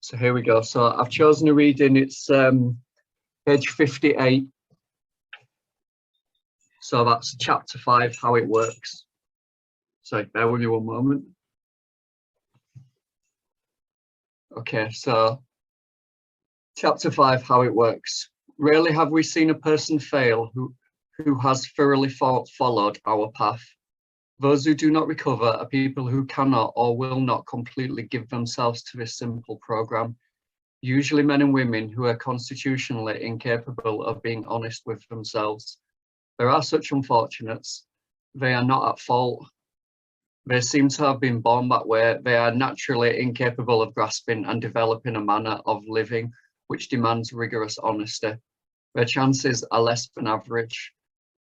So here we go. So I've chosen a reading. It's page 58. So that's chapter 5, how it works. So bear with me one moment. Okay, so chapter 5, how it works. Rarely have we seen a person fail who has thoroughly followed our path. Those who do not recover are people who cannot or will not completely give themselves to this simple program. Usually men and women who are constitutionally incapable of being honest with themselves. There are such unfortunates. They are not at fault. They seem to have been born that way. They are naturally incapable of grasping and developing a manner of living which demands rigorous honesty. Their chances are less than average.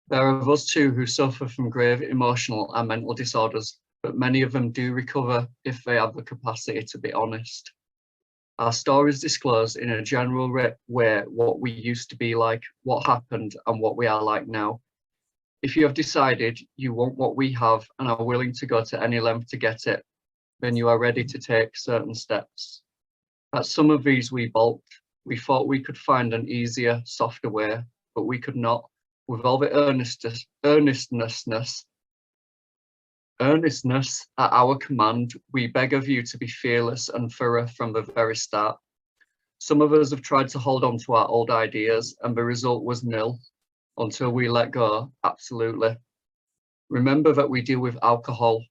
There are of us too who suffer from grave emotional and mental disorders, but many of them do recover if they have the capacity to be honest. Our stories disclose in a general way what we used to be like, what happened, and what we are like now. If you have decided you want what we have and are willing to go to any length to get it, then you are ready to take certain steps. At some of these we balked. We thought we could find an easier, softer way, but we could not. With all the earnestness at our command, we beg of you to be fearless and thorough from the very start. Some of us have tried to hold on to our old ideas, and the result was nil until we let go, absolutely. Remember that we deal with alcohol,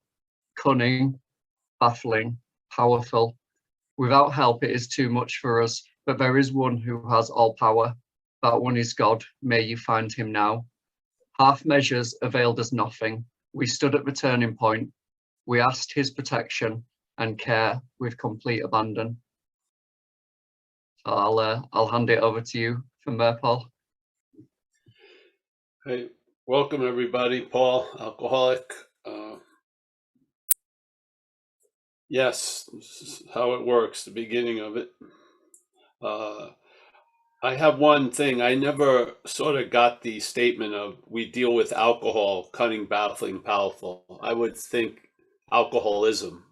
cunning, baffling, powerful. Without help, it is too much for us, but there is one who has all power. That one is God. May you find him now. Half measures availed us nothing. We stood at the turning point. We asked his protection and care with complete abandon. So I'll hand it over to you from there, Paul. Hey, welcome everybody. Paul, alcoholic. Yes, this is how it works, the beginning of it. I have one thing. I never sort of got the statement of we deal with alcohol, cunning, baffling, powerful. I would think alcoholism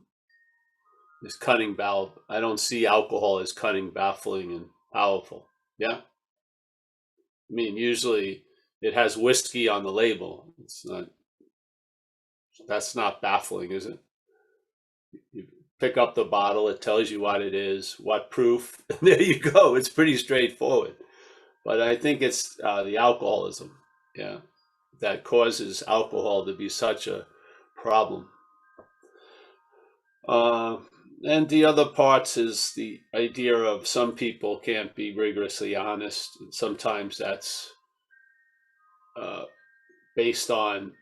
is cunning, I don't see alcohol as cunning, baffling, and powerful. Yeah? I mean, usually it has whiskey on the label. That's not baffling, is it? You pick up the bottle, it tells you what it is, what proof, and there you go. It's pretty straightforward. But I think it's the alcoholism, yeah, that causes alcohol to be such a problem. And the other parts is the idea of some people can't be rigorously honest. And sometimes that's based on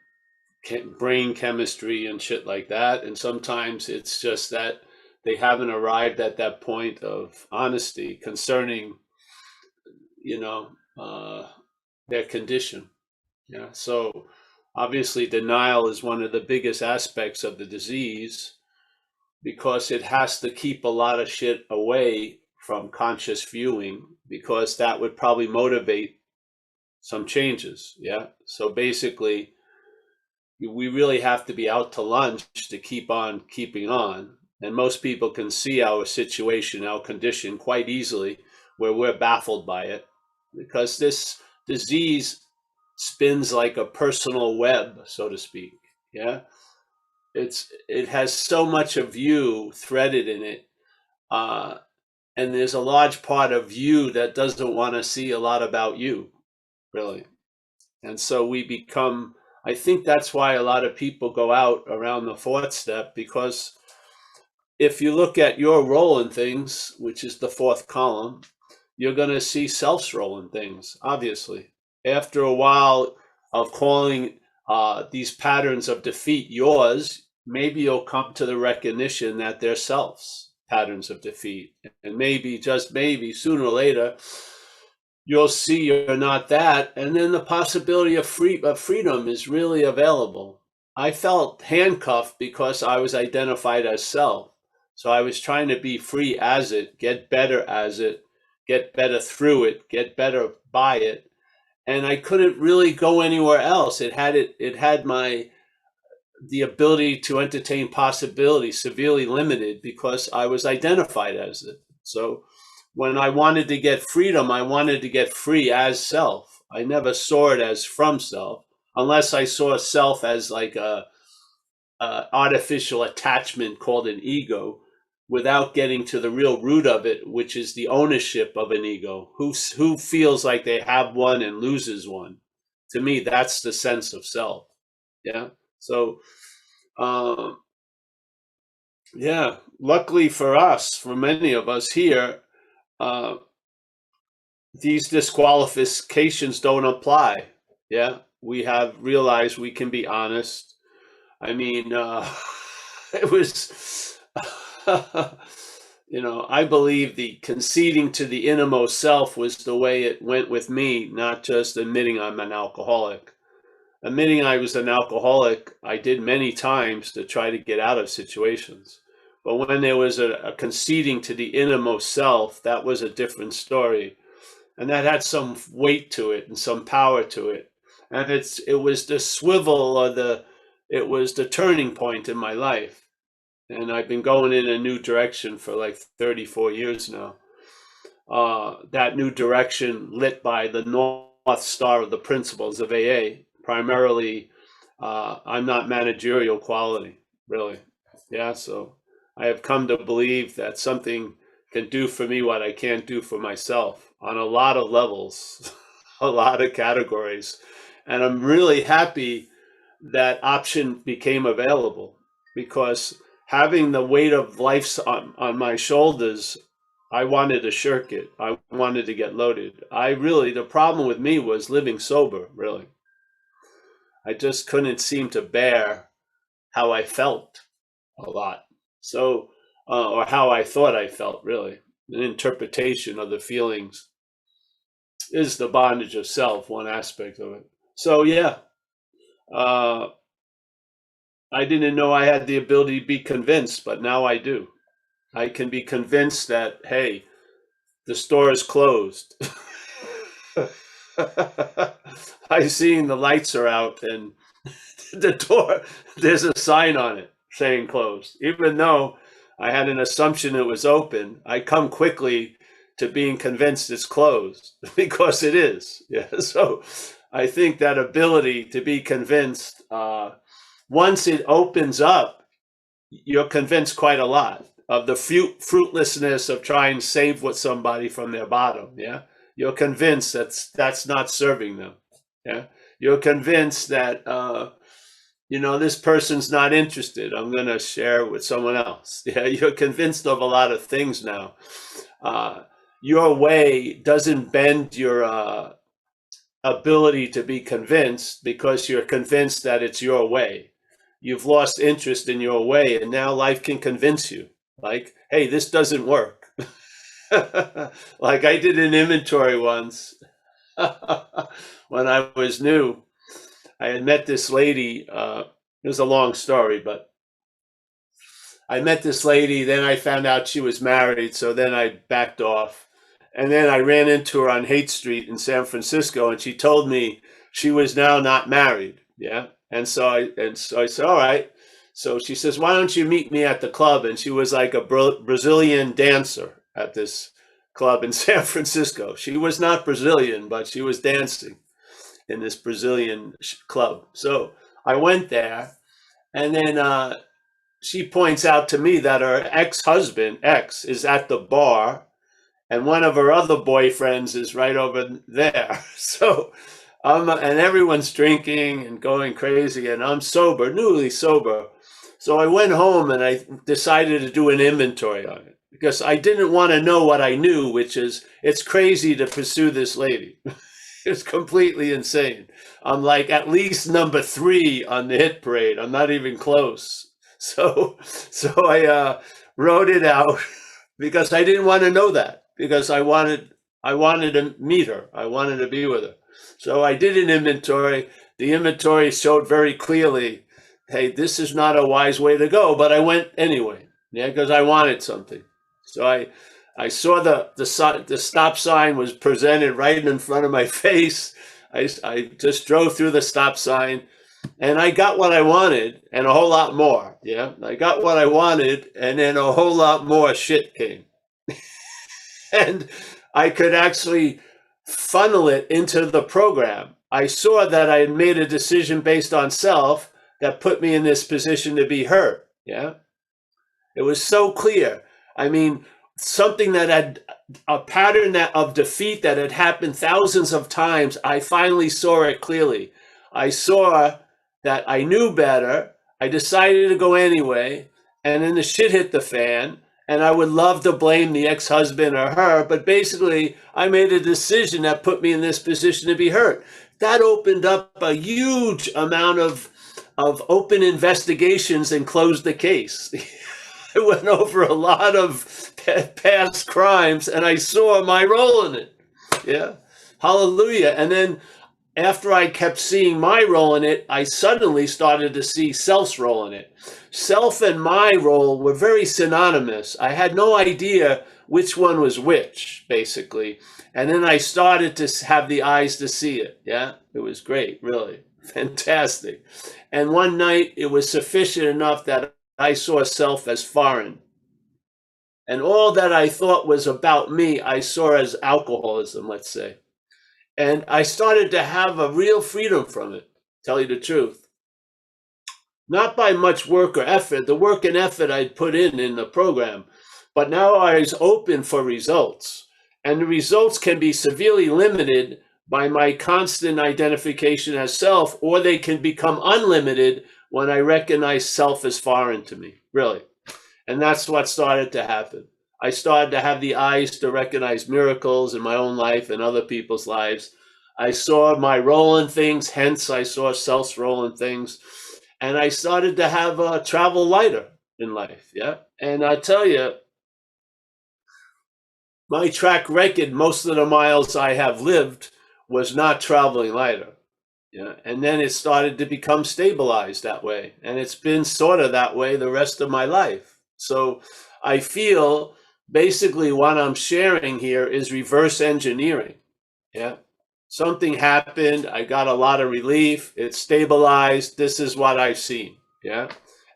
brain chemistry and shit like that. And sometimes it's just that they haven't arrived at that point of honesty concerning, their condition. Yeah. So obviously denial is one of the biggest aspects of the disease because it has to keep a lot of shit away from conscious viewing because that would probably motivate some changes. Yeah. So basically, we really have to be out to lunch to keep on keeping on. And most people can see our situation, our condition quite easily where we're baffled by it because this disease spins like a personal web, so to speak. Yeah. It has so much of you threaded in it. And there's a large part of you that doesn't want to see a lot about you, really. And so we become, I think that's why a lot of people go out around the fourth step, because if you look at your role in things, which is the fourth column, you're going to see self's role in things, obviously. After a while of calling these patterns of defeat yours, maybe you'll come to the recognition that they're self's patterns of defeat. And maybe, just maybe, sooner or later, you'll see you're not that. And then the possibility of freedom is really available. I felt handcuffed because I was identified as self. So I was trying to be free as it, get better as it, get better through it, get better by it. And I couldn't really go anywhere else. It had the ability to entertain possibilities severely limited because I was identified as it. So when I wanted to get freedom, I wanted to get free as self. I never saw it as from self, unless I saw self as like a artificial attachment called an ego, without getting to the real root of it, which is the ownership of an ego. Who feels like they have one and loses one? To me, that's the sense of self. Yeah. So, yeah. Luckily for us, for many of us here, these disqualifications don't apply. Yeah. We have realized we can be honest. I mean, it was, I believe the conceding to the innermost self was the way it went with me, not just admitting I'm an alcoholic. Admitting I was an alcoholic, I did many times to try to get out of situations. But when there was a conceding to the innermost self, that was a different story. And that had some weight to it and some power to it. And it was the swivel, or it was the turning point in my life. And I've been going in a new direction for like 34 years now. That new direction lit by the North Star of the principles of AA. Primarily, I'm not managerial quality, really. Yeah, so I have come to believe that something can do for me what I can't do for myself on a lot of levels, a lot of categories. And I'm really happy that option became available, because having the weight of life on my shoulders, I wanted to shirk it. I wanted to get loaded. The problem with me was living sober, really. I just couldn't seem to bear how I felt a lot. So, or how I thought I felt, really. An interpretation of the feelings is the bondage of self, one aspect of it. So, yeah, I didn't know I had the ability to be convinced, but now I do. I can be convinced that, hey, the store is closed. I seen the lights are out and the door, there's a sign on it saying closed. Even though I had an assumption it was open, I come quickly to being convinced it's closed because it is. Yeah. So I think that ability to be convinced, once it opens up, you're convinced quite a lot of the fruitlessness of trying to save what somebody from their bottom. Yeah. You're convinced that's not serving them. Yeah. You're convinced that, this person's not interested. I'm going to share with someone else. Yeah. You're convinced of a lot of things now. Your way doesn't bend your ability to be convinced, because you're convinced that it's your way. You've lost interest in your way, and now life can convince you, like, hey, this doesn't work. Like I did an inventory once when I was new. I had met this lady. It was a long story, but I met this lady. Then I found out she was married, so then I backed off. And then I ran into her on Haight Street in San Francisco, and she told me she was now not married. Yeah. And so I said, all right. So she says, why don't you meet me at the club? And she was like a Brazilian dancer at this club in San Francisco. She was not Brazilian, but she was dancing in this Brazilian club. So I went there, and then she points out to me that her ex-husband, is at the bar, and one of her other boyfriends is right over there. So, and everyone's drinking and going crazy, and I'm sober, newly sober. So I went home and I decided to do an inventory on it, because I didn't want to know what I knew, which is it's crazy to pursue this lady. It's completely insane. I'm like at least number 3 on the hit parade. I'm not even close. So I wrote it out because I didn't want to know that, because I wanted to meet her. I wanted to be with her. So I did an inventory. The inventory showed very clearly, hey, this is not a wise way to go, but I went anyway. Yeah, because I wanted something. So I saw the stop sign was presented right in front of my face. I just drove through the stop sign, and I got what I wanted and a whole lot more. Yeah, I got what I wanted, and then a whole lot more shit came. And I could actually funnel it into the program. I saw that I had made a decision based on self that put me in this position to be hurt. Yeah. It was so clear. I mean, something that had a pattern of defeat that had happened thousands of times, I finally saw it clearly. I saw that I knew better. I decided to go anyway. And then the shit hit the fan. And I would love to blame the ex-husband or her, but basically I made a decision that put me in this position to be hurt. That opened up a huge amount of open investigations and closed the case. I went over a lot of past crimes and I saw my role in it. Yeah. Hallelujah. And then after I kept seeing my role in it, I suddenly started to see self's role in it. Self and my role were very synonymous. I had no idea which one was which, basically. And then I started to have the eyes to see it. Yeah. It was great. Really fantastic. And one night it was sufficient enough that I saw self as foreign. And all that I thought was about me, I saw as alcoholism, let's say. And I started to have a real freedom from it, tell you the truth. Not by much work or effort. The work and effort I'd put in the program. But now I was open for results. And the results can be severely limited by my constant identification as self, or they can become unlimited when I recognize self as foreign to me, really. And that's what started to happen. I started to have the eyes to recognize miracles in my own life and other people's lives. I saw my role in things, hence I saw self's role in things. And I started to have travel lighter in life, yeah? And I tell you, my track record, most of the miles I have lived, was not traveling lighter. Yeah. And then it started to become stabilized that way. And it's been sort of that way the rest of my life. So I feel basically what I'm sharing here is reverse engineering. Yeah. Something happened. I got a lot of relief. It stabilized. This is what I've seen. Yeah.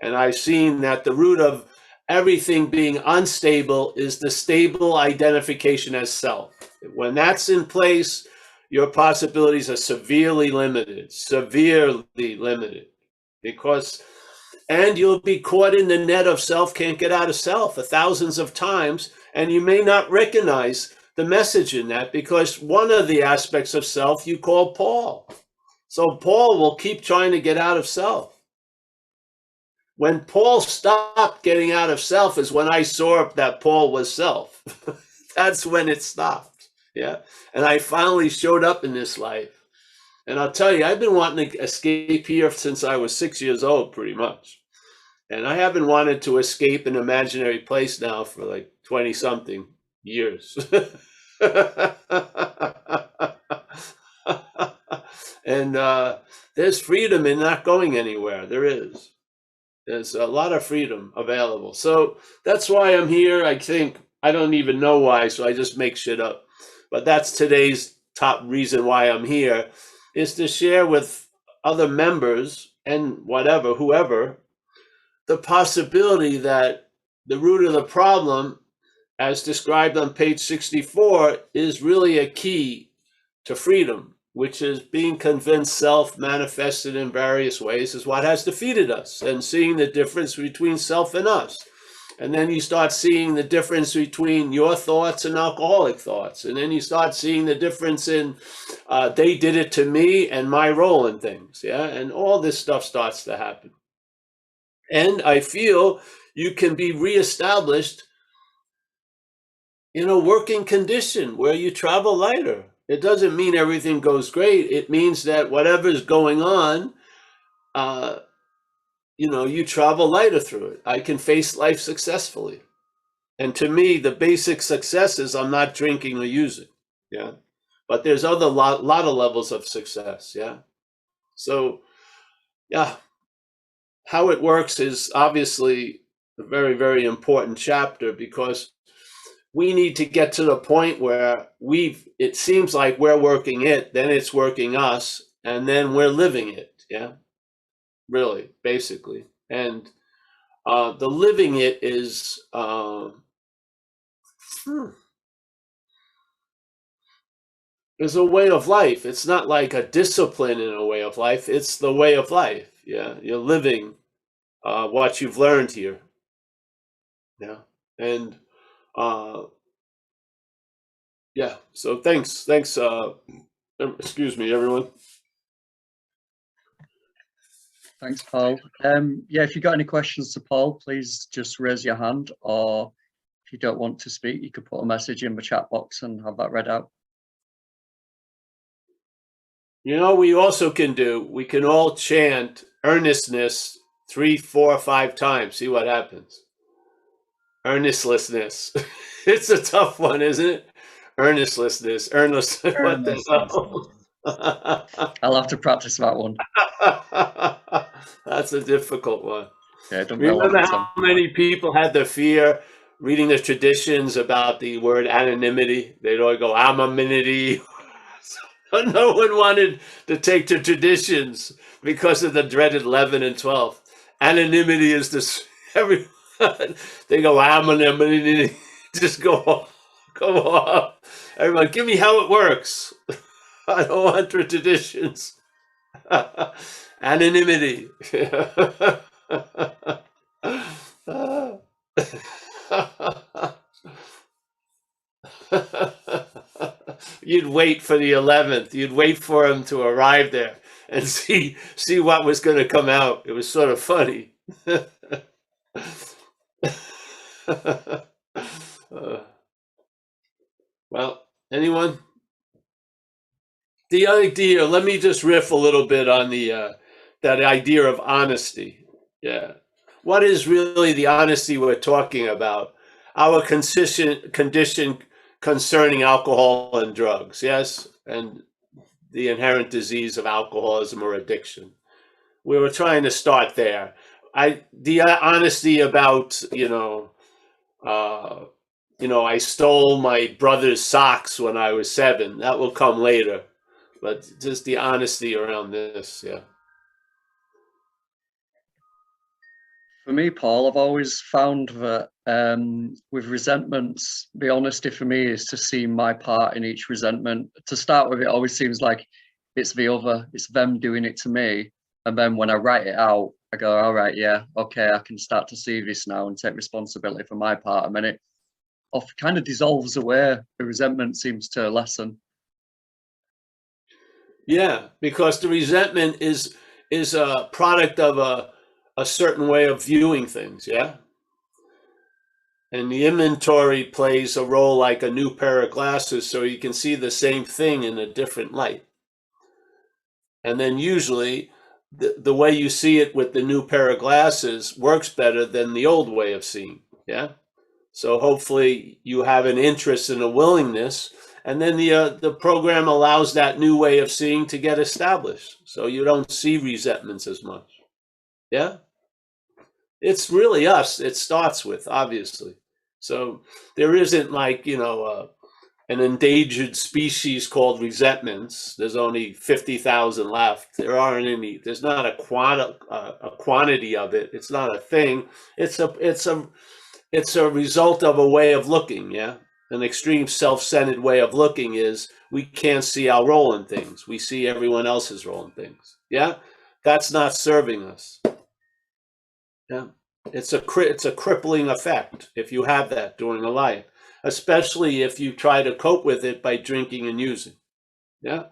And I've seen that the root of everything being unstable is the stable identification as self. When that's in place, your possibilities are severely limited, because, and you'll be caught in the net of self, can't get out of self thousands of times, and you may not recognize the message in that because one of the aspects of self you call Paul. So Paul will keep trying to get out of self. When Paul stopped getting out of self is when I saw that Paul was self. That's when it stopped. Yeah. And I finally showed up in this life. And I'll tell you, I've been wanting to escape here since I was 6 years old, pretty much. And I haven't wanted to escape an imaginary place now for like 20 something years. And there's freedom in not going anywhere. There is. There's a lot of freedom available. So that's why I'm here. I think, I don't even know why, so I just make shit up. But that's today's top reason why I'm here, is to share with other members and whatever, whoever, the possibility that the root of the problem, as described on page 64, is really a key to freedom, which is being convinced self manifested in various ways is what has defeated us, and seeing the difference between self and us. And then you start seeing the difference between your thoughts and alcoholic thoughts. And then you start seeing the difference in they did it to me and my role in things. Yeah. And all this stuff starts to happen. And I feel you can be reestablished in a working condition where you travel lighter. It doesn't mean everything goes great. It means that whatever's going on, you travel lighter through it. I can face life successfully. And to me, the basic success is I'm not drinking or using. Yeah. But there's other lot of levels of success. Yeah. So, yeah, how it works is obviously a very, very important chapter, because we need to get to the point where it seems like we're working it, then it's working us, and then we're living it. Yeah. Really, basically. And the living it is, is a way of life. It's not like a discipline in a way of life. It's the way of life. Yeah, you're living what you've learned here. Yeah, and uh, yeah. So thanks. Excuse me, everyone. Thanks, Paul. Yeah, if you've got any questions to Paul, please just raise your hand, or if you don't want to speak, you could put a message in the chat box and have that read out. You know, we also can do, we can all chant earnestness 3, 4, 5 times. See what happens. Earnestlessness. It's a tough one, isn't it? Earnestlessness. What the hell? I'll have to practice that one. That's a difficult one. Yeah, don't Remember how many people had the fear reading the traditions about the word anonymity? They'd all go, anonymity. No one wanted to take the traditions because of the dreaded 11 and 12. Anonymity is this, everyone, they go, anonymity, just go off. Everyone, give me how it works. I don't want the traditions. Anonymity. You'd wait for the 11th. You'd wait for him to arrive there and see what was going to come out. It was sort of funny. Well, anyone? The idea, let me just riff a little bit on the that idea of honesty. Yeah. What is really the honesty we're talking about? Our condition concerning alcohol and drugs, yes? And the inherent disease of alcoholism or addiction. We were trying to start there. The honesty about, I stole my brother's socks when I was 7. That will come later. But just the honesty around this, yeah. For me, Paul, I've always found that with resentments, the honesty for me is to see my part in each resentment. To start with, it always seems like it's the other, it's them doing it to me. And then when I write it out, I go, all right, yeah, okay, I can start to see this now and take responsibility for my part. And then it kind of dissolves away. The resentment seems to lessen. Yeah, because the resentment is a product of a certain way of viewing things, yeah? And the inventory plays a role like a new pair of glasses, so you can see the same thing in a different light. And then usually the way you see it with the new pair of glasses works better than the old way of seeing, yeah? So hopefully you have an interest and a willingness, and then the program allows that new way of seeing to get established. So you don't see resentments as much. Yeah? It's really us it starts with, obviously. So there isn't like, an endangered species called resentments. There's only 50,000 left. There's not a quantity of it. It's not a thing. It's a result of a way of looking, yeah? An extreme self-centered way of looking is we can't see our role in things. We see everyone else's role in things, yeah? That's not serving us. Yeah, it's a crippling effect if you have that during a life, especially if you try to cope with it by drinking and using. Yeah.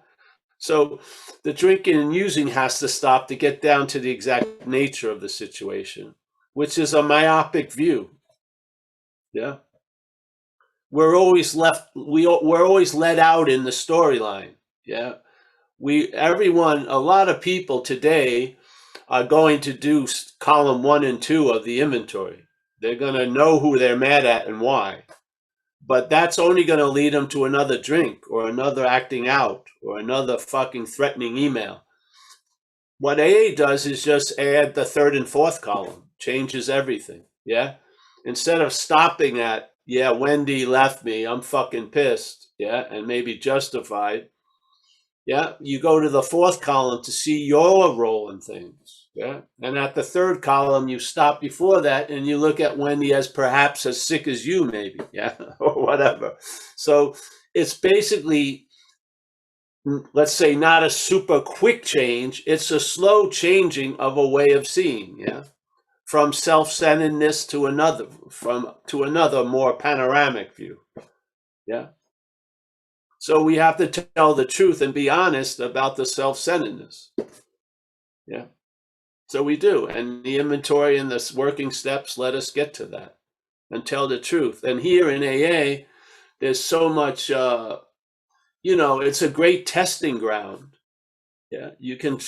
So the drinking and using has to stop to get down to the exact nature of the situation, which is a myopic view. Yeah. We're always we're always let out in the storyline. Yeah. A lot of people today are going to do column 1 and 2 of the inventory. They're going to know who they're mad at and why. But that's only going to lead them to another drink or another acting out or another fucking threatening email. What AA does is just add the 3rd and 4th column, changes everything. Yeah. Instead of stopping at, yeah, Wendy left me, I'm fucking pissed. Yeah. And maybe justified. Yeah, you go to the 4th column to see your role in things. Yeah, and at the 3rd column, you stop before that and you look at Wendy as perhaps as sick as you, maybe. Yeah, or whatever. So it's basically let's say, not a super quick change. It's a slow changing of a way of seeing, yeah, from self-centeredness to another, to another more panoramic view, yeah. So we have to tell the truth and be honest about the self-centeredness, yeah. So we do, and the inventory and the working steps let us get to that and tell the truth. And here in AA, there's so much, it's a great testing ground. Yeah, you can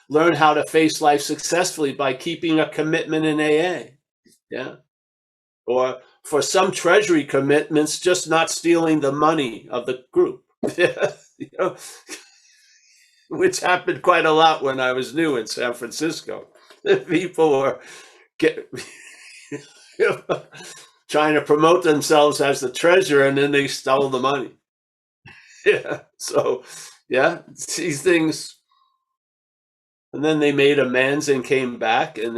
learn how to face life successfully by keeping a commitment in AA. Yeah, or for some treasury commitments, just not stealing the money of the group. Which happened quite a lot when I was new in San Francisco. People were trying to promote themselves as the treasurer, and then they stole the money. Yeah. So, yeah, these things. And then they made amends and came back, and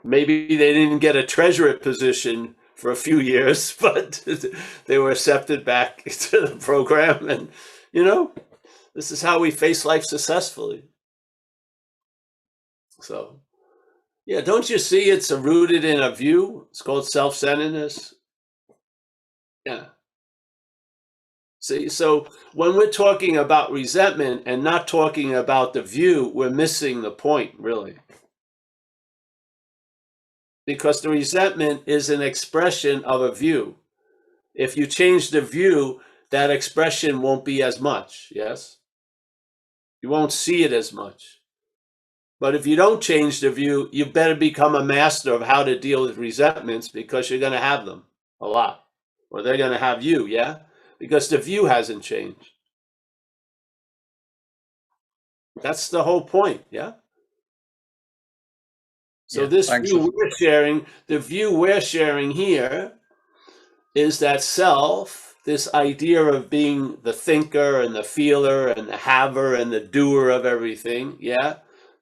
maybe they didn't get a treasurer position for a few years, but they were accepted back to the program. And, this is how we face life successfully. So, yeah, don't you see it's rooted in a view? It's called self-centeredness. Yeah. See, so when we're talking about resentment and not talking about the view, we're missing the point, really. Because the resentment is an expression of a view. If you change the view, that expression won't be as much, yes? You won't see it as much. But if you don't change the view, you better become a master of how to deal with resentments, because you're going to have them a lot. Or they're going to have you, yeah? Because the view hasn't changed. That's the whole point, yeah? So this view we're sharing, the view we're sharing here is that self, this idea of being the thinker and the feeler and the haver and the doer of everything, yeah?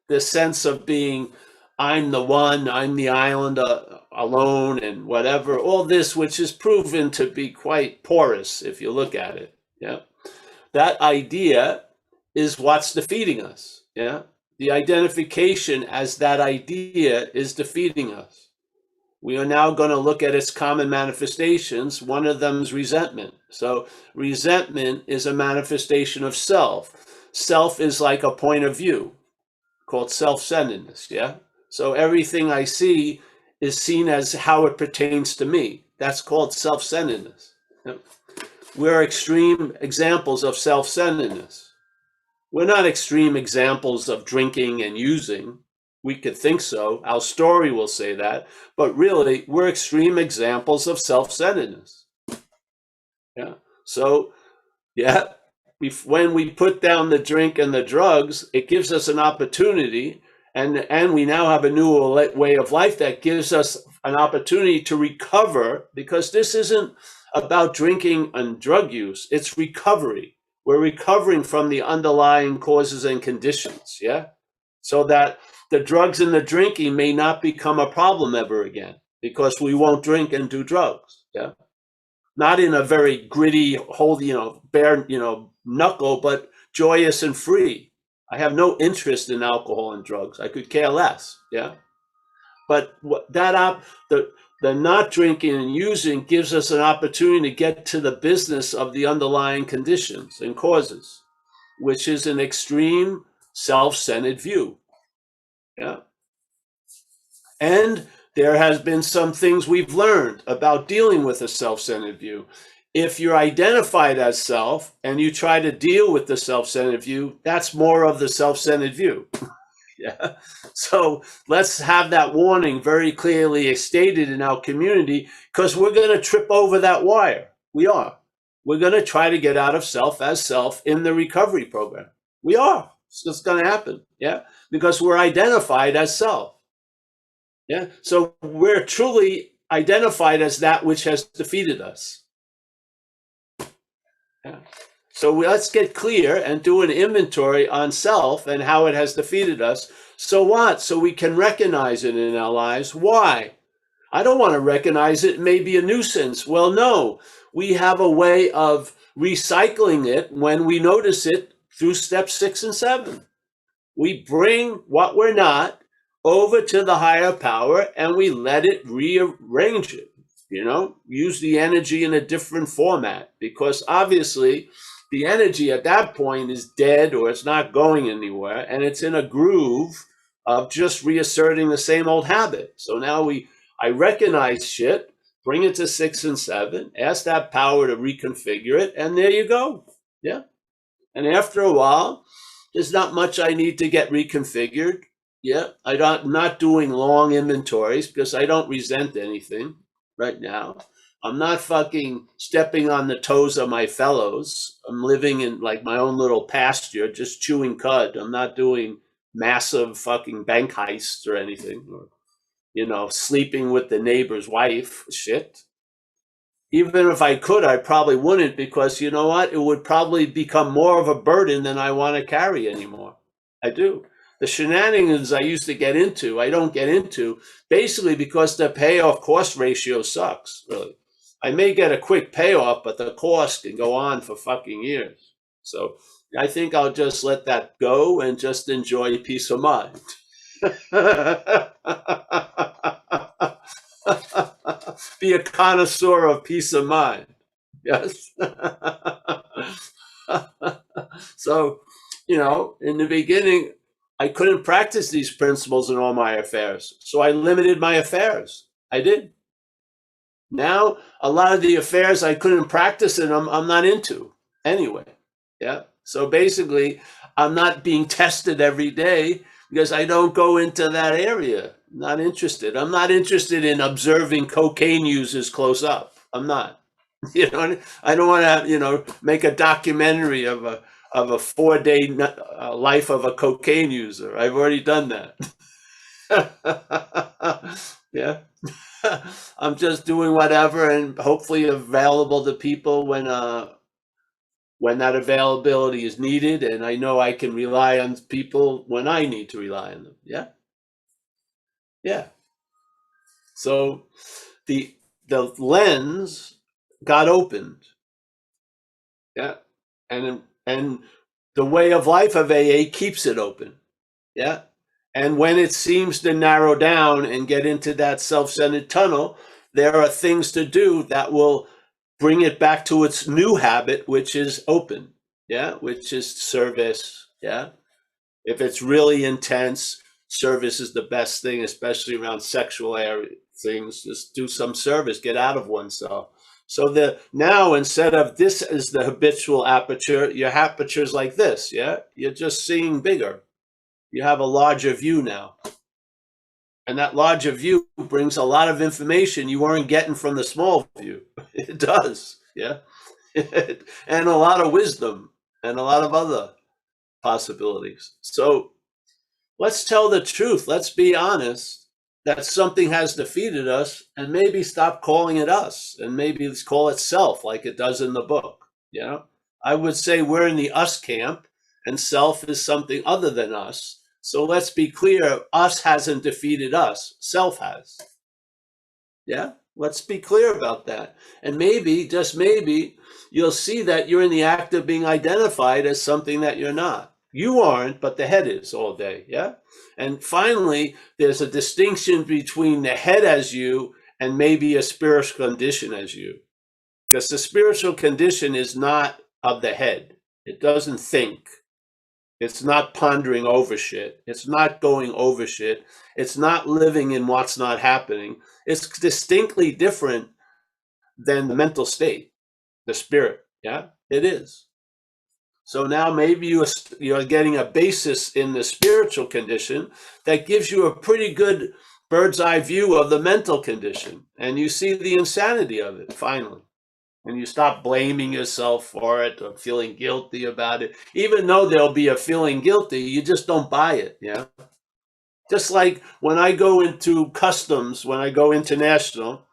This sense of being, I'm the one, I'm the island alone and whatever, all this, which is proven to be quite porous if you look at it, yeah? That idea is what's defeating us, yeah? The identification as that idea is defeating us. We are now going to look at its common manifestations. One of them is resentment. So resentment is a manifestation of self. Self is like a point of view called self-centeredness, yeah? So everything I see is seen as how it pertains to me. That's called self-centeredness. We're extreme examples of self-centeredness. We're not extreme examples of drinking and using. We could think so. Our story will say that. But really, we're extreme examples of self-centeredness. Yeah. So, yeah, when we put down the drink and the drugs, it gives us an opportunity. And we now have a new way of life that gives us an opportunity to recover, because this isn't about drinking and drug use. It's recovery. We're recovering from the underlying causes and conditions, yeah? So that the drugs and the drinking may not become a problem ever again, because we won't drink and do drugs, yeah? Not in a very gritty, bare, knuckle, but joyous and free. I have no interest in alcohol and drugs. I could care less, yeah? But the not drinking and using gives us an opportunity to get to the business of the underlying conditions and causes, which is an extreme self-centered view. Yeah. And there has been some things we've learned about dealing with a self-centered view. If you're identified as self and you try to deal with the self-centered view, that's more of the self-centered view. Yeah. So let's have that warning very clearly stated in our community, because we're going to trip over that wire. We are. We're going to try to get out of self as self in the recovery program. We are. It's just going to happen. Yeah. Because we're identified as self. Yeah. So we're truly identified as that which has defeated us. Yeah. So let's get clear and do an inventory on self and how it has defeated us. So what? So we can recognize it in our lives. Why? I don't want to recognize it. It may be a nuisance. Well, no, we have a way of recycling it when we notice it through steps 6 and 7. We bring what we're not over to the higher power and we let it rearrange it, use the energy in a different format, because obviously the energy at that point is dead or it's not going anywhere and it's in a groove of just reasserting the same old habit. So now I recognize shit, bring it to 6 and 7, ask that power to reconfigure it, and there you go. Yeah. And after a while, there's not much I need to get reconfigured. Yeah, I'm not doing long inventories because I don't resent anything right now. I'm not fucking stepping on the toes of my fellows. I'm living in like my own little pasture, just chewing cud. I'm not doing massive fucking bank heists or anything, or, sleeping with the neighbor's wife. Shit. Even if I could, I probably wouldn't, because you know what? It would probably become more of a burden than I want to carry anymore. I do. The shenanigans I used to get into, I don't get into, basically because the payoff cost ratio sucks, really. I may get a quick payoff, but the cost can go on for fucking years. So I think I'll just let that go and just enjoy peace of mind. Be a connoisseur of peace of mind. Yes. So, in the beginning, I couldn't practice these principles in all my affairs. So I limited my affairs. I did. Now, a lot of the affairs I couldn't practice in, I'm not into anyway. Yeah. So basically, I'm not being tested every day because I don't go into that area. I'm not interested. I'm not interested in observing cocaine users close up. I'm not. I don't want to, make a documentary of a 4-day life of a cocaine user. I've already done that. Yeah. I'm just doing whatever and hopefully available to people when that availability is needed, and I know I can rely on people when I need to rely on them. Yeah. Yeah. So the lens got opened. Yeah. And the way of life of AA keeps it open. Yeah. And when it seems to narrow down and get into that self-centered tunnel, there are things to do that will bring it back to its new habit, which is open. Yeah. Which is service. Yeah. If it's really intense, service is the best thing, especially around sexual things. Just do some service, get out of oneself. So now instead of this is the habitual aperture, your aperture is like this. Yeah. You're just seeing bigger. You have a larger view now. And that larger view brings a lot of information you weren't getting from the small view. It does. Yeah. And a lot of wisdom and a lot of other possibilities. So let's tell the truth. Let's be honest that something has defeated us, and maybe stop calling it us, and maybe let's call it self like it does in the book. I would say we're in the us camp and self is something other than us. So let's be clear, us hasn't defeated us, self has. Yeah, let's be clear about that. And maybe, just maybe, you'll see that you're in the act of being identified as something that you're not. You aren't, but the head is all day. Yeah. And finally, there's a distinction between the head as you and maybe a spiritual condition as you. Because the spiritual condition is not of the head. It doesn't think. It's not pondering over shit. It's not going over shit. It's not living in what's not happening. It's distinctly different than the mental state, the spirit. Yeah, it is. So now maybe you're getting a basis in the spiritual condition that gives you a pretty good bird's eye view of the mental condition. And you see the insanity of it, finally. And you stop blaming yourself for it or feeling guilty about it. Even though there'll be a feeling guilty, you just don't buy it. Yeah. Just like when I go into customs, when I go international,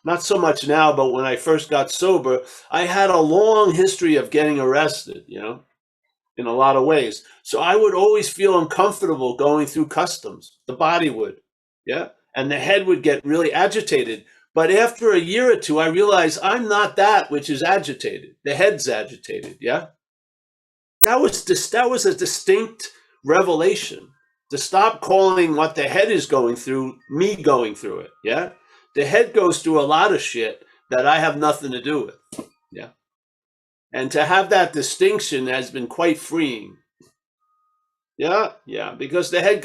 not so much now, but when I first got sober, I had a long history of getting arrested, in a lot of ways. So I would always feel uncomfortable going through customs. The body would. Yeah. and the head would get really agitated. But after a year or two, I realized I'm not that which is agitated. The head's agitated. Yeah. That was a distinct revelation, to stop calling what the head is going through me going through it. Yeah. The head goes through a lot of shit that I have nothing to do with. Yeah. And to have that distinction has been quite freeing. Yeah, yeah, because the head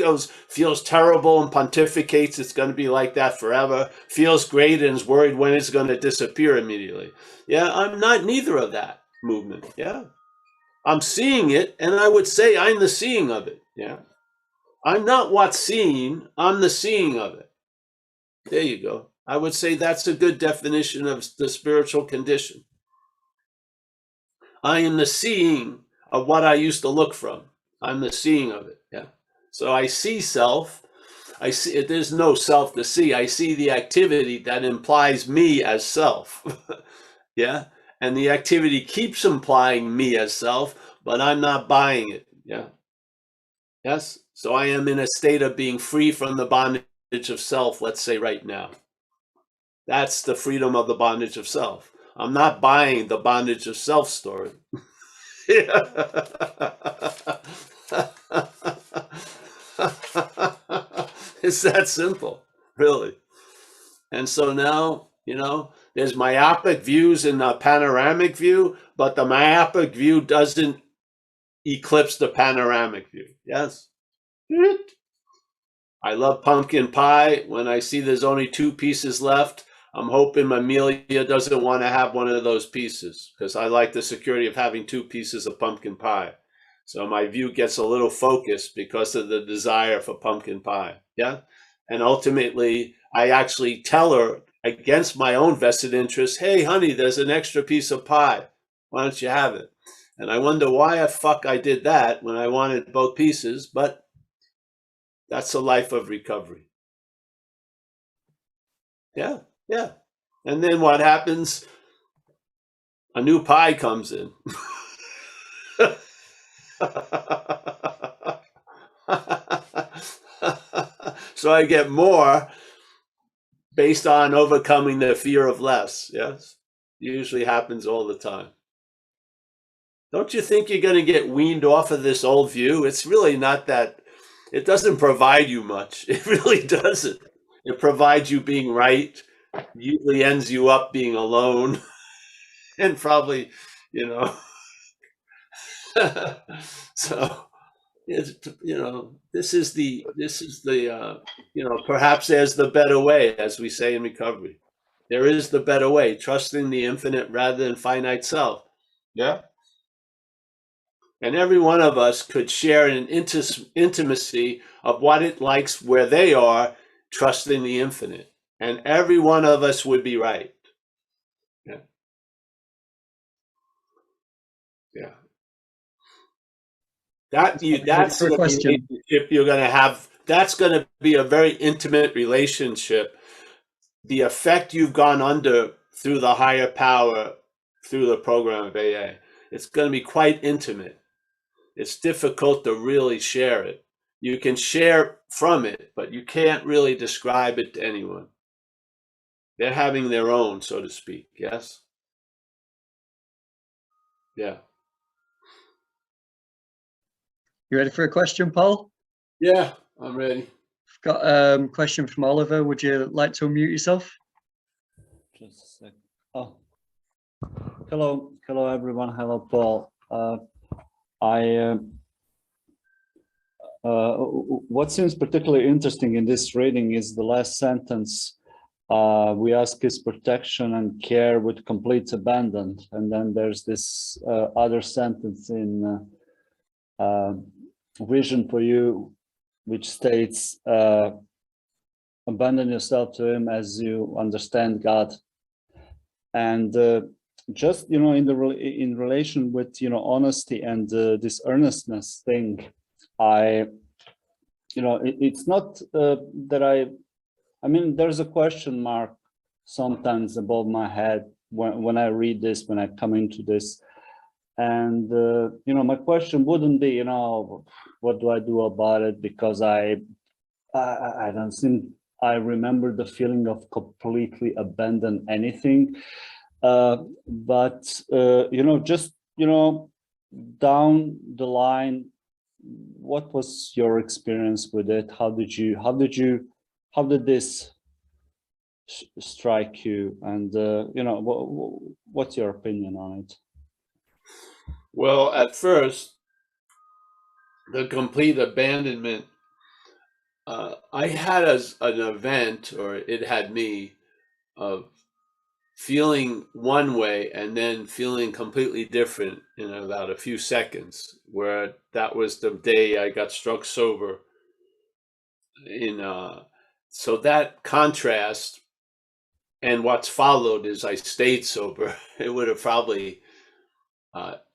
feels terrible and pontificates it's going to be like that forever, feels great and is worried when it's going to disappear immediately. Yeah, I'm not neither of that movement. Yeah, I'm seeing it, and I would say I'm the seeing of it. Yeah, I'm not what's seen, I'm the seeing of it. There you go. I would say that's a good definition of the spiritual condition. I am the seeing of what I used to look from. I'm the seeing of it. Yeah. So I see self. I see there's no self to see. I see the activity that implies me as self. Yeah. And the activity keeps implying me as self, but I'm not buying it. Yeah. Yes. So I am in a state of being free from the bondage of self, let's say right now. That's the freedom of the bondage of self. I'm not buying the bondage of self story. It's that simple, really. And so now, there's myopic views in the panoramic view, but the myopic view doesn't eclipse the panoramic view. Yes. I love pumpkin pie. When I see there's only 2 pieces left, I'm hoping Amelia doesn't want to have one of those pieces, because I like the security of having 2 pieces of pumpkin pie. So my view gets a little focused because of the desire for pumpkin pie. Yeah. And ultimately, I actually tell her, against my own vested interest, hey, honey, there's an extra piece of pie. Why don't you have it? And I wonder why the fuck I did that when I wanted both pieces, but that's a life of recovery. Yeah, yeah. And then what happens? A new pie comes in. So I get more based on overcoming the fear of less. Yes, usually happens all the time. Don't you think you're going to get weaned off of this old view? It's really not that. It doesn't provide you much. It really doesn't. It provides you being right. Usually ends you up being alone, and probably, so. This is the perhaps there's the better way, as we say in recovery. There is the better way, trusting the infinite rather than finite self. Yeah. And every one of us could share an intimacy of what it likes where they are, trusting the infinite. And every one of us would be right. Yeah. Yeah. That's the relationship you're going to have. That's going to be a very intimate relationship. The effect you've gone under through the higher power, through the program of AA, it's going to be quite intimate. It's difficult to really share it. You can share from it, but you can't really describe it to anyone. They're having their own, so to speak. Yes? Yeah. You ready for a question, Paul? Yeah, I'm ready. I've got a question from Oliver. Would you like to unmute yourself? Just a sec. Oh, hello everyone. Hello, Paul. What seems particularly interesting in this reading is the last sentence. We ask his protection and care with complete abandon. And then there's this other sentence in Vision for You, which states, abandon yourself to him as you understand God. And just, in relation with, honesty and this earnestness thing, it's not that I mean, there's a question mark sometimes above my head when I read this, when I come into this. And, my question wouldn't be, what do I do about it? Because I don't seem, I remember the feeling of completely abandon anything. But just down the line, what was your experience with it? How did this strike you? And what's your opinion on it? Well, at first, the complete abandonment, I had as an event, or it had me, of feeling one way and then feeling completely different in about a few seconds, where that was the day I got struck sober. So that contrast, and what's followed is I stayed sober. It would have probably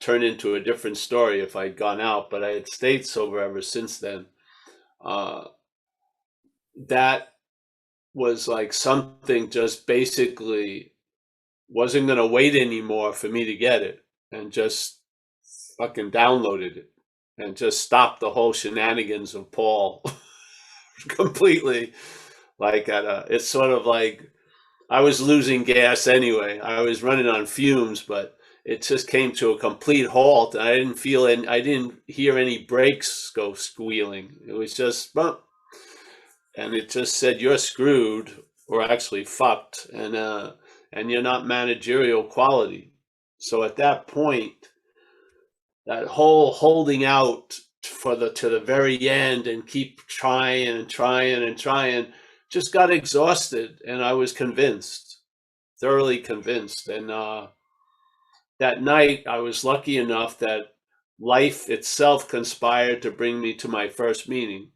turned into a different story if I'd gone out, but I had stayed sober ever since then. That was like something just basically wasn't going to wait anymore for me to get it, and just fucking downloaded it and just stopped the whole shenanigans of Paul completely. Like it's sort of like I was losing gas anyway. I was running on fumes, but it just came to a complete halt. And I didn't hear any brakes go squealing. It was just bump. And it just said, you're screwed, or actually fucked, and you're not managerial quality. So at that point, that whole holding out to the very end and keep trying and trying and trying just got exhausted, and I was convinced, thoroughly convinced. And that night, I was lucky enough that life itself conspired to bring me to my first meeting.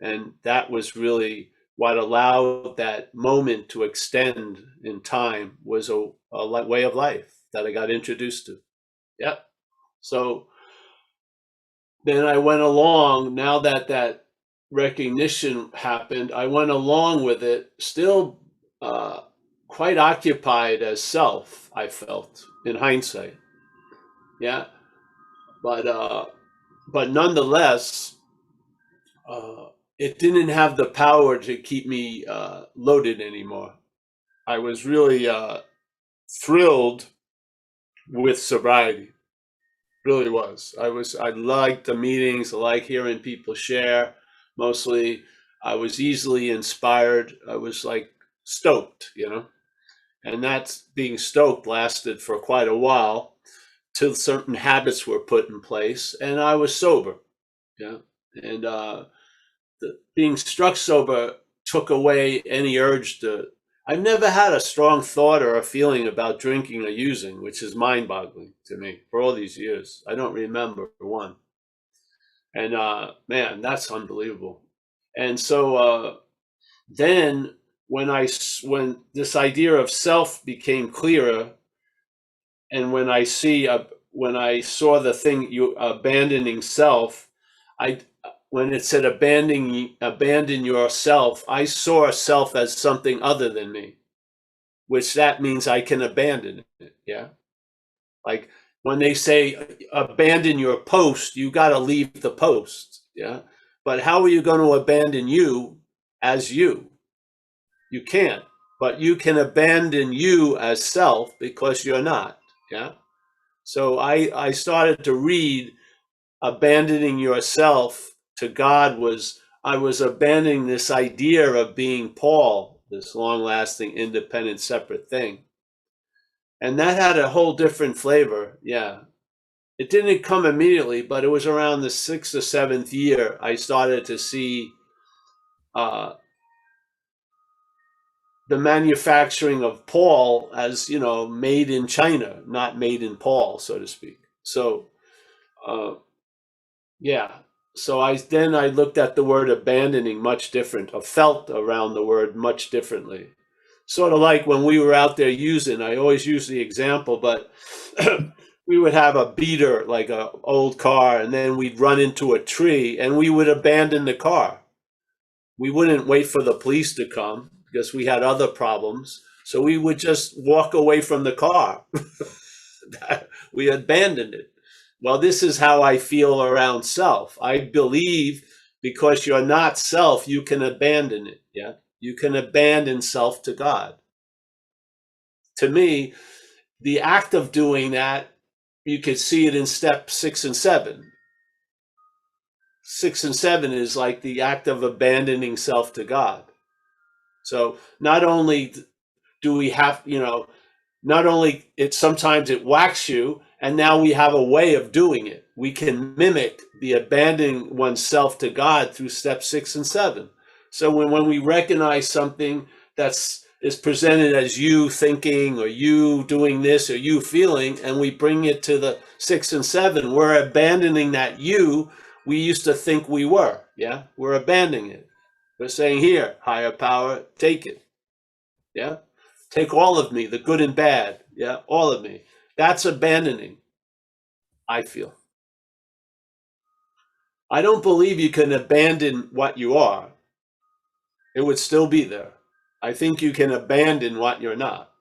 And that was really what allowed that moment to extend in time, was a way of life that I got introduced to. Yep. So then I went along, now that that recognition happened, I went along with it, still quite occupied as self, I felt, in hindsight. Yeah. But nonetheless, it didn't have the power to keep me loaded anymore. I was really thrilled with sobriety. Really was. I liked the meetings. I like hearing people share. Mostly, I was easily inspired. I was like stoked, and that being stoked lasted for quite a while, till certain habits were put in place, and I was sober. Yeah, and being struck sober took away any urge to. I've never had a strong thought or a feeling about drinking or using, which is mind-boggling to me for all these years. I don't remember one. And man, that's unbelievable. And so then when this idea of self became clearer, and when I saw the thing, you abandoning self, when it said abandon yourself, I saw self as something other than me, which that means I can abandon it. Yeah. Like when they say abandon your post, you got to leave the post. Yeah. But how are you going to abandon you as you? You can't, but you can abandon you as self, because you're not. Yeah. So I started to read abandoning yourself to God I was abandoning this idea of being Paul, this long-lasting, independent, separate thing. And that had a whole different flavor. Yeah. It didn't come immediately, but it was around the 6th or 7th year I started to see the manufacturing of Paul as, made in China, not made in Paul, so to speak. So, yeah. So I looked at the word abandoning much different, or felt around the word much differently. Sort of like when we were out there using, I always use the example, but we would have a beater, like an old car, and then we'd run into a tree and we would abandon the car. We wouldn't wait for the police to come because we had other problems. So we would just walk away from the car. We abandoned it. Well, this is how I feel around self. I believe because you're not self, you can abandon it. Yeah. You can abandon self to God. To me, the act of doing that, you could see it in step 6 and 7. 6 and 7 is like the act of abandoning self to God. So not only do we have, not only sometimes it whacks you, and now we have a way of doing it. We can mimic the abandoning oneself to God through step 6 and 7. So when we recognize something is presented as you thinking or you doing this or you feeling, and we bring it to the 6 and 7, we're abandoning that you we used to think we were. Yeah, we're abandoning it. We're saying, here, higher power, take it. Yeah, take all of me, the good and bad. Yeah, all of me. That's abandoning, I feel. I don't believe you can abandon what you are. It would still be there. I think you can abandon what you're not.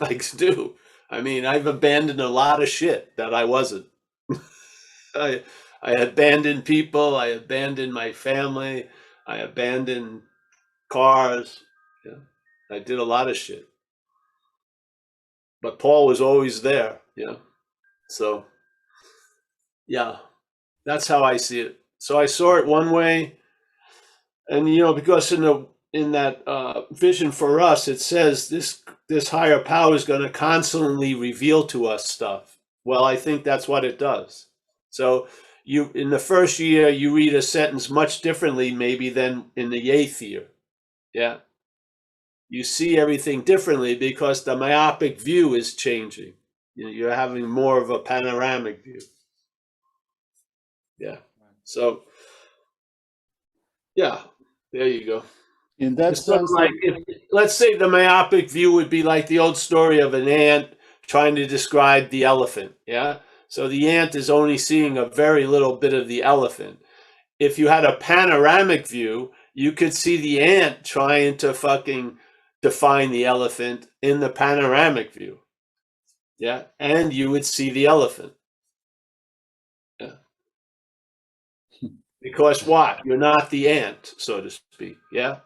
I do. I mean, I've abandoned a lot of shit that I wasn't. I abandoned people. I abandoned my family. I abandoned cars. Yeah. I did a lot of shit. But Paul was always there. Yeah. So, yeah, that's how I see it. So I saw it one way, and because in that vision for us, it says this higher power is going to constantly reveal to us stuff. Well, I think that's what it does. So in the first year, you read a sentence much differently maybe than in the 8th year. Yeah. You see everything differently because the myopic view is changing. You're having more of a panoramic view. Yeah. So, yeah, there you go. In that It's sort of sense, like, let's say the myopic view would be like the old story of an ant trying to describe the elephant. Yeah. So the ant is only seeing a very little bit of the elephant. If you had a panoramic view, you could see the ant trying to fucking define the elephant in the panoramic view. Yeah. And you would see the elephant. Yeah. Because what? You're not the ant, so to speak. Yeah.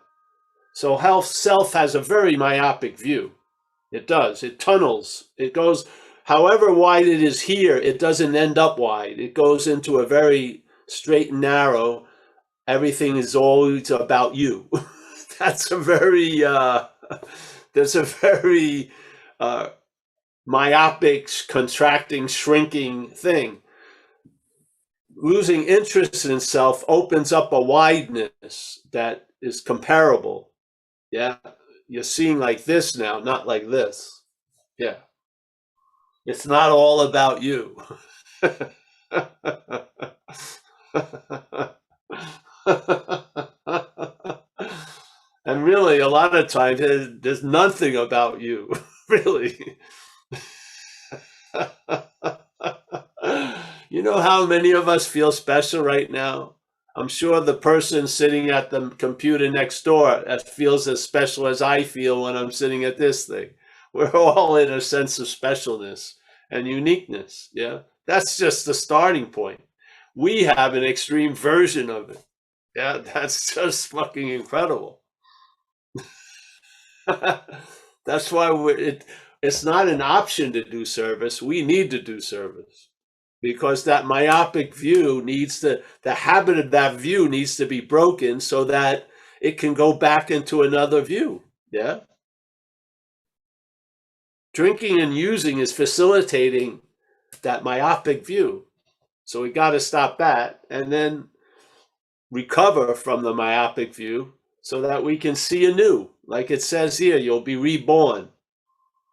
So self has a very myopic view. It does. It tunnels. It goes, however wide it is here, it doesn't end up wide. It goes into a very straight and narrow. Everything is always about you. That's a very myopic, contracting, shrinking thing. Losing interest in self opens up a wideness that is comparable. Yeah. You're seeing like this now, not like this. Yeah. It's not all about you. And really, a lot of times, there's nothing about you, really. You know how many of us feel special right now? I'm sure the person sitting at the computer next door feels as special as I feel when I'm sitting at this thing. We're all in a sense of specialness and uniqueness. Yeah, that's just the starting point. We have an extreme version of it. Yeah, that's just fucking incredible. That's why it's not an option to do service. We need to do service. Because that myopic view the habit of that view needs to be broken so that it can go back into another view. Yeah. Drinking and using is facilitating that myopic view. So we got to stop that and then recover from the myopic view so that we can see anew. Like it says here, you'll be reborn.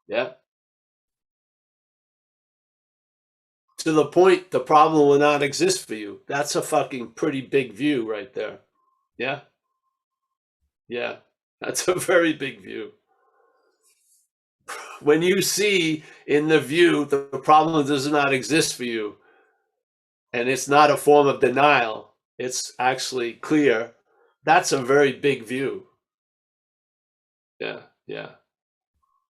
Yeah. To the point the problem will not exist for you. That's a fucking pretty big view right there. Yeah. Yeah. That's a very big view. When you see in the view the problem does not exist for you, and it's not a form of denial, it's actually clear, that's a very big view. Yeah. Yeah.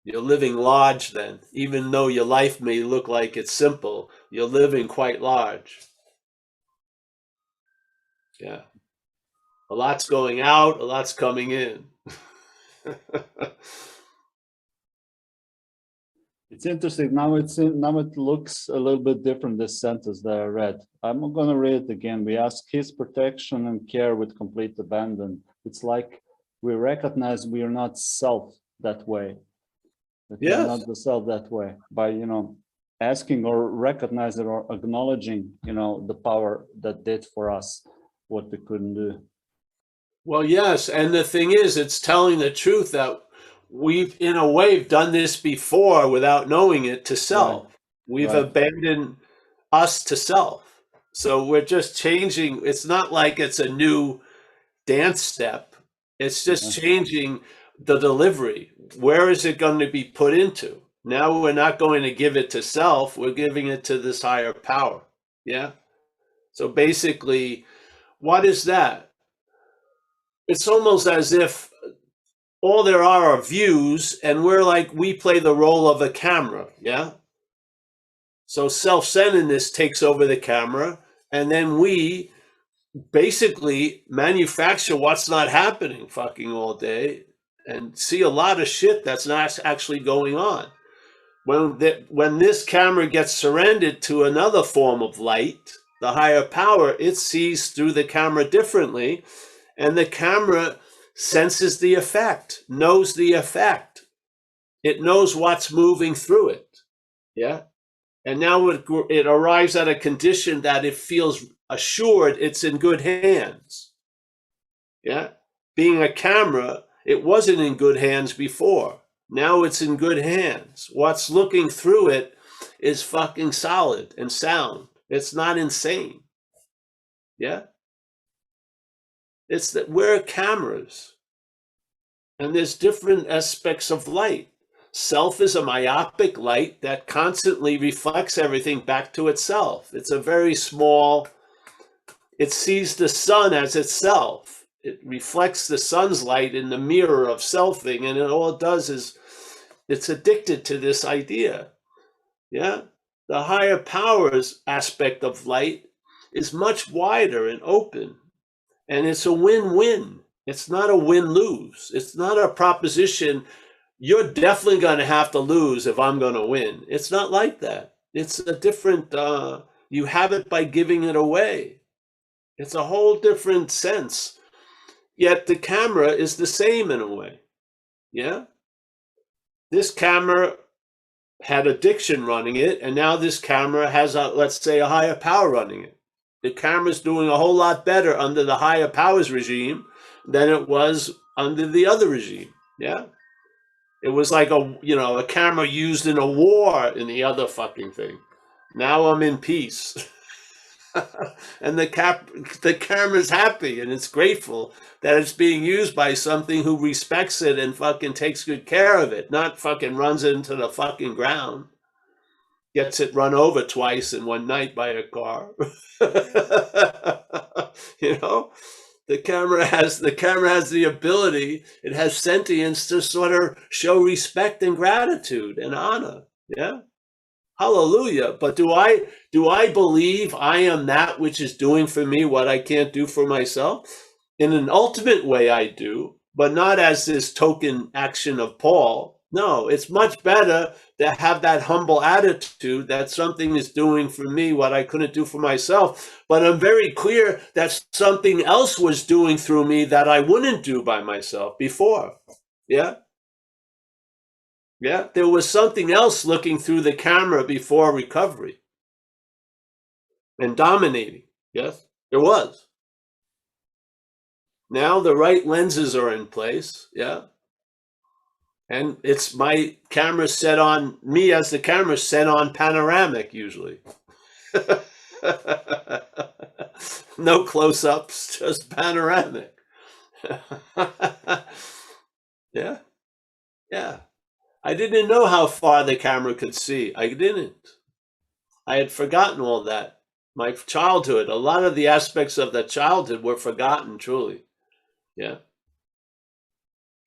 You're living large then. Even though your life may look like it's simple, you're living quite large. Yeah. A lot's going out, a lot's coming in. It's interesting. Now it looks a little bit different, this sentence that I read. I'm going to read it again. We ask his protection and care with complete abandon. It's like we recognize we are not self that way. That we are Yes. not the self that way by, you know, asking or recognizing or acknowledging, you know, the power that did for us what we couldn't do. Well, yes. And the thing is, it's telling the truth that we've, in a way, done this before without knowing it to self. Right. We've Right. abandoned us to self. So we're just changing. It's not like it's a new dance step. It's just changing the delivery. Where is it going to be put into? Now we're not going to give it to self. We're giving it to this higher power. Yeah. So basically, what is that? It's almost as if all there are views, and we're like, we play the role of a camera. Yeah. So self-centeredness takes over the camera, and then we basically manufacture what's not happening fucking all day and see a lot of shit that's not actually going on. When this camera gets surrendered to another form of light, the higher power, it sees through the camera differently, and the camera senses the effect, knows the effect. It knows what's moving through it. Yeah. And now it arrives at a condition that it feels assured it's in good hands. Yeah. Being a camera, it wasn't in good hands before. Now it's in good hands. What's looking through it is fucking solid and sound. It's not insane. Yeah. It's that we're cameras. And there's different aspects of light. Self is a myopic light that constantly reflects everything back to itself. It's a very small, it sees the sun as itself. It reflects the sun's light in the mirror of selfing, and all it does is it's addicted to this idea. Yeah. The higher powers aspect of light is much wider and open, and it's a win-win. It's not a win-lose. It's not a proposition, you're definitely going to have to lose if I'm going to win. It's not like that. It's a different, you have it by giving it away. It's a whole different sense. Yet the camera is the same in a way. Yeah. This camera had addiction running it, and now this camera has, let's say, a higher power running it. The camera's doing a whole lot better under the higher powers regime than it was under the other regime. Yeah. It was like a camera used in a war in the other fucking thing. Now I'm in peace. And the camera's happy and it's grateful that it's being used by something who respects it and fucking takes good care of it, not fucking runs it into the fucking ground. Gets it run over twice in one night by a car. You know? The camera has the ability, it has sentience to sort of show respect and gratitude and honor. Yeah. Hallelujah. But do I believe I am that which is doing for me what I can't do for myself? In an ultimate way I do, but not as this token action of Paul. No, it's much better to have that humble attitude that something is doing for me what I couldn't do for myself. But I'm very clear that something else was doing through me that I wouldn't do by myself before. Yeah. Yeah. There was something else looking through the camera before recovery and dominating. Yes, there was. Now the right lenses are in place. Yeah. And it's my camera set on, me as the camera set on panoramic usually. No close-ups, just panoramic. Yeah. Yeah. I didn't know how far the camera could see. I didn't. I had forgotten all that. My childhood, a lot of the aspects of that childhood were forgotten, truly. Yeah.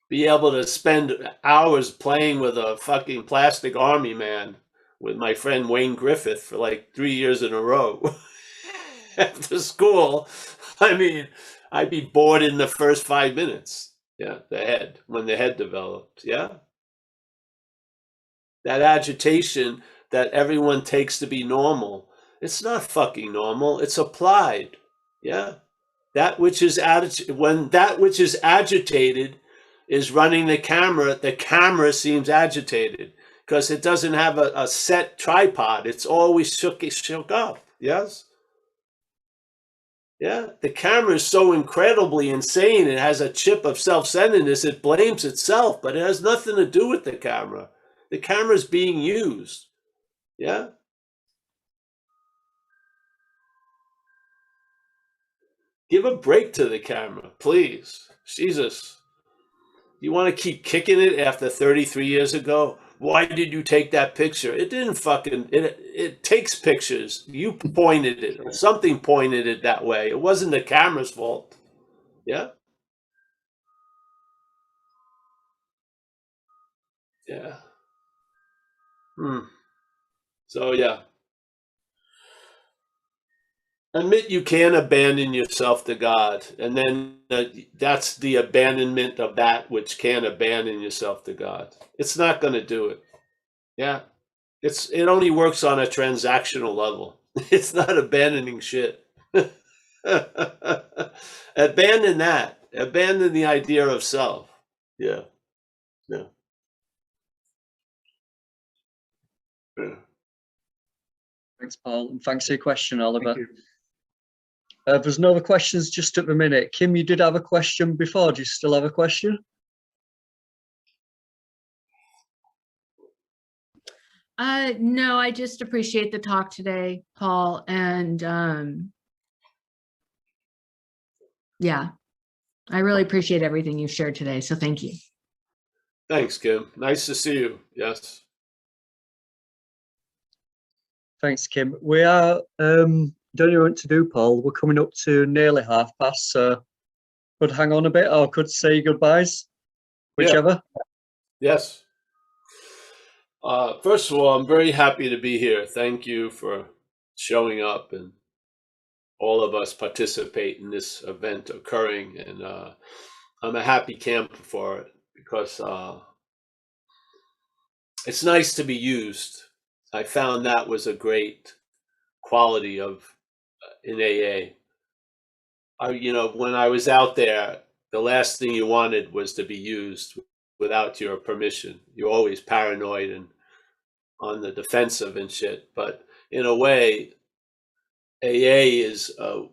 Be able to spend hours playing with a fucking plastic army man with my friend Wayne Griffith for like 3 years in a row after school. I mean, I'd be bored in the first 5 minutes. Yeah, when the head developed. Yeah. That agitation that everyone takes to be normal, it's not fucking normal. It's applied. Yeah. That which is when that which is agitated is running the camera seems agitated because it doesn't have a set tripod. It's always shook up. Yes. Yeah. The camera is so incredibly insane. It has a chip of self-centeredness. It blames itself, but it has nothing to do with the camera. The camera is being used. Yeah. Give a break to the camera, please. Jesus. You want to keep kicking it after 33 years ago? Why did you take that picture? It didn't fucking, it takes pictures. You pointed it, or something pointed it that way. It wasn't the camera's fault. Yeah? Yeah. So, yeah. Admit you can abandon yourself to God, and then that's the abandonment of that which can abandon yourself to God. It's not going to do it. Yeah. It only works on a transactional level. It's not abandoning shit. Abandon that. Abandon the idea of self. Yeah. Yeah. Yeah. Thanks, Paul, and thanks for your question, Oliver. There's no other questions just at the minute. Kim, you did have a question before. Do you still have a question? No, I just appreciate the talk today, Paul, and yeah, I really appreciate everything you've shared today. So thank you. Thanks, Kim. Nice to see you. Yes. Thanks, Kim. We are, don't know what to do, Paul. We're coming up to nearly past, so could hang on a bit or could say goodbyes, whichever. Yeah. Yes. First of all, I'm very happy to be here. Thank you for showing up and all of us participate in this event occurring. And I'm a happy camper for it because it's nice to be used. I found that was a great quality of in AA. When I was out there, the last thing you wanted was to be used without your permission. You're always paranoid and on the defensive and shit. But in a way, AA is, I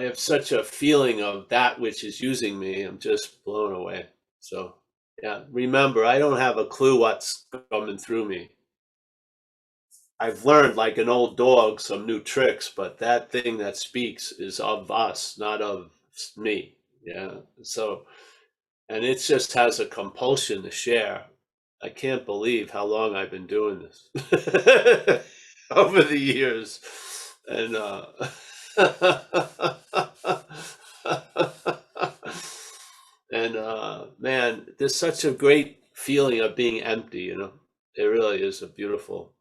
have such a feeling of that which is using me. I'm just blown away. So, yeah, remember, I don't have a clue what's coming through me. I've learned, like an old dog, some new tricks, but that thing that speaks is of us, not of me. Yeah. So, and it just has a compulsion to share. I can't believe how long I've been doing this over the years. And man, there's such a great feeling of being empty, It really is a beautiful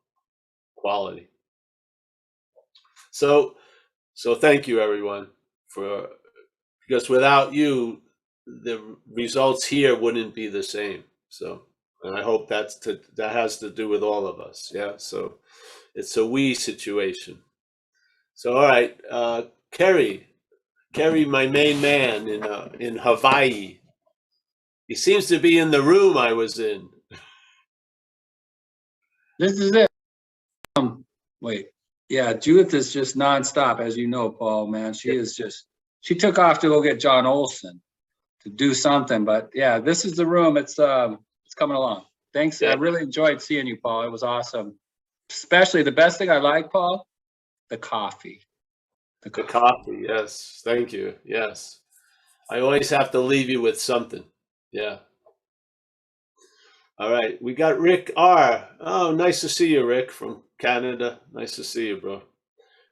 quality. So thank you, everyone, because without you, the results here wouldn't be the same. So, and I hope that has to do with all of us. Yeah. So it's a we situation. So, all right, Kerry, my main man in Hawaii. He seems to be in the room I was in. This is it. Wait. Yeah, Judith is just nonstop, as you know, Paul, man. She took off to go get John Olson to do something. But yeah, this is the room. It's coming along. Thanks. Yeah. I really enjoyed seeing you, Paul. It was awesome. Especially the best thing I like, Paul, the coffee. The coffee, yes. Thank you. Yes. I always have to leave you with something. Yeah. All right. We got Rick R. Oh, nice to see you, Rick, from Canada. Nice to see you, bro.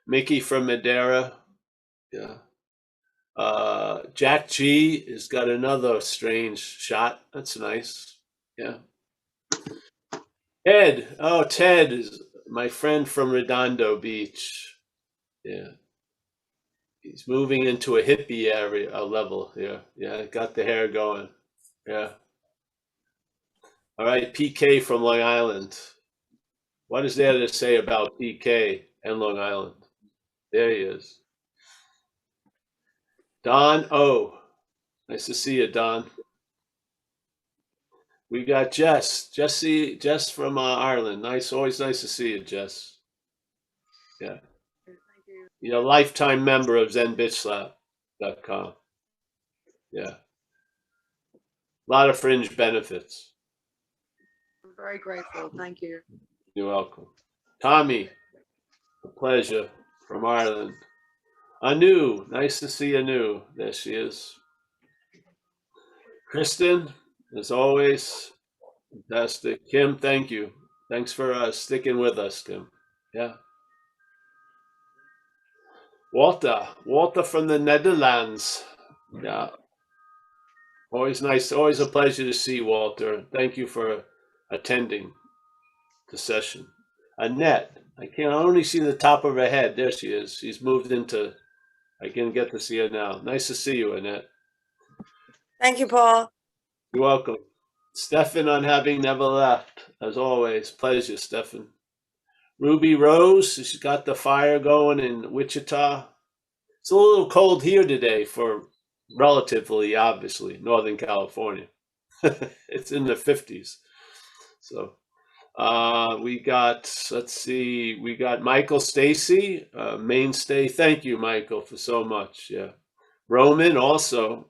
Mickey from Madeira. Yeah. Jack G has got another strange shot. That's nice. Yeah. Ted. Oh, Ted is my friend from Redondo Beach. Yeah. He's moving into a hippie area, a level here. Yeah, got the hair going. Yeah. All right, PK from Long Island. What is there to say about PK and Long Island? There he is. Don O. Nice to see you, Don. We got Jess from Ireland. Nice, always nice to see you, Jess. Yeah. You're a lifetime member of ZenBitchSlap.com. Yeah. A lot of fringe benefits. I'm very grateful. Thank you. You're welcome. Tommy, a pleasure, from Ireland. Anu, nice to see Anu. There she is. Kristen, as always, fantastic. Kim, thank you. Thanks for sticking with us, Kim. Yeah. Walter from the Netherlands. Yeah. Always nice, always a pleasure to see Walter. Thank you for attending the session. Annette, I only see the top of her head. There she is. She's moved into, I can get to see her now. Nice to see you, Annette. Thank you, Paul. You're welcome. Stefan on having never left, as always. Pleasure, Stefan. Ruby Rose, she's got the fire going in Wichita. It's a little cold here today for relatively, obviously, Northern California. It's in the 50s. So we got, let's see, we got Michael Stacy, mainstay. Thank you, Michael, for so much. Yeah. Roman also.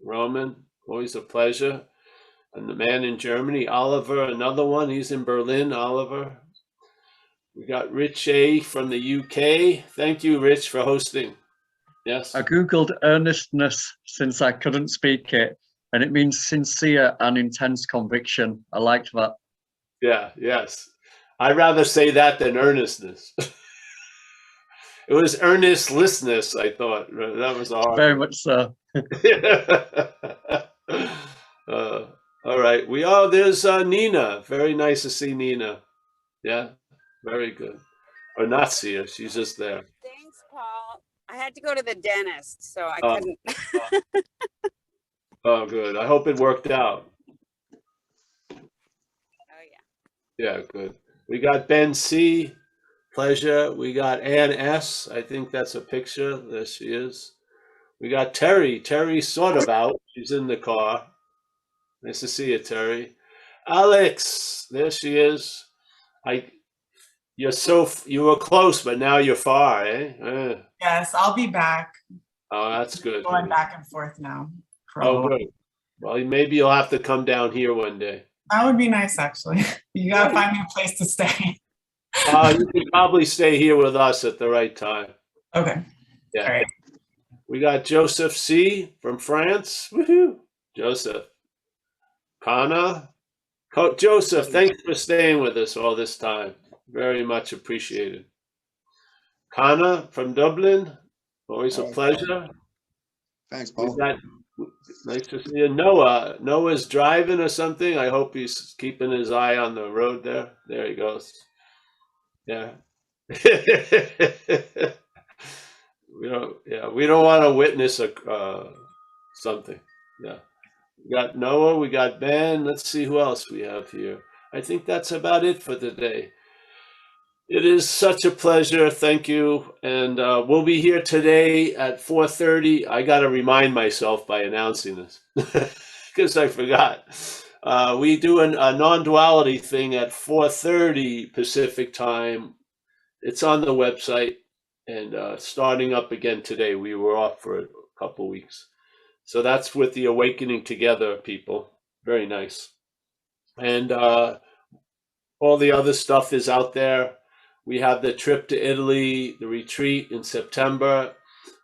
Roman, always a pleasure. And the man in Germany, Oliver, another one. He's in Berlin, Oliver. We got Rich A from the UK. Thank you, Rich, for hosting. Yes. I Googled earnestness since I couldn't speak it, and it means sincere and intense conviction. I liked that. Yeah, yes. I'd rather say that than earnestness. It was earnestlessness, I thought. That was all. Very much so. All right. There's Nina. Very nice to see Nina. Yeah, very good. Or not see her. She's just there. Thanks, Paul. I had to go to the dentist, so I Oh. couldn't. Oh, good. I hope it worked out. Oh, yeah. Yeah, good. We got Ben C. Pleasure. We got Ann S. I think that's a picture. There she is. We got Terry. Terry's sort of out. She's in the car. Nice to see you, Terry. Alex. There she is. You were close, but now you're far, eh? Yes, I'll be back. Oh, that's good. Going back and forth now. Oh, good. Well, maybe you'll have to come down here one day. That would be nice, actually. You gotta find me a place to stay. You can probably stay here with us at the right time. Okay. Yeah. All right. We got Joseph C. from France. Woohoo! Joseph. Kana. Joseph, thanks for staying with us all this time. Very much appreciated. Kana from Dublin. Always a pleasure. Thanks, Paul. Nice to see you. Noah. Noah's driving or something. I hope he's keeping his eye on the road there. There he goes. Yeah. We don't want to witness something. Yeah. We got Noah, we got Ben. Let's see who else we have here. I think that's about it for today. It is such a pleasure. Thank you. And we'll be here today at 4:30. I got to remind myself by announcing this because I forgot. We do a non-duality thing at 4:30 Pacific time. It's on the website and starting up again today. We were off for a couple of weeks. So that's with the Awakening Together people. Very nice. And all the other stuff is out there. We have the trip to Italy, the retreat in September.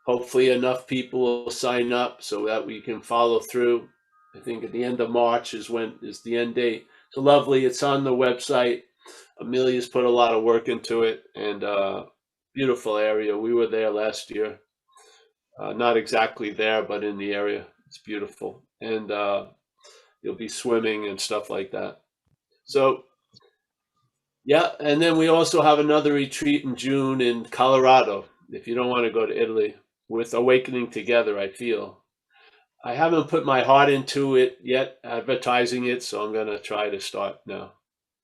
Hopefully enough people will sign up so that we can follow through. I think at the end of March is the end date. It's lovely. It's on the website. Amelia's put a lot of work into it, and beautiful area. We were there last year. Not exactly there, but in the area. It's beautiful. And you'll be swimming and stuff like that. So, yeah. And then we also have another retreat in June in Colorado, if you don't want to go to Italy. with Awakening Together, I feel. I haven't put my heart into it yet, advertising it, so I'm going to try to start now.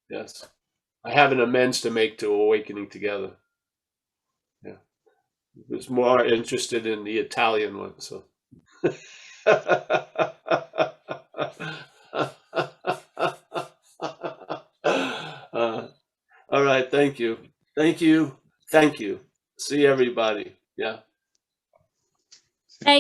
Yes. I have an amends to make to Awakening Together. Yeah. I was more interested in the Italian one, so. All right, thank you. Thank you. Thank you. See everybody. Yeah. Thank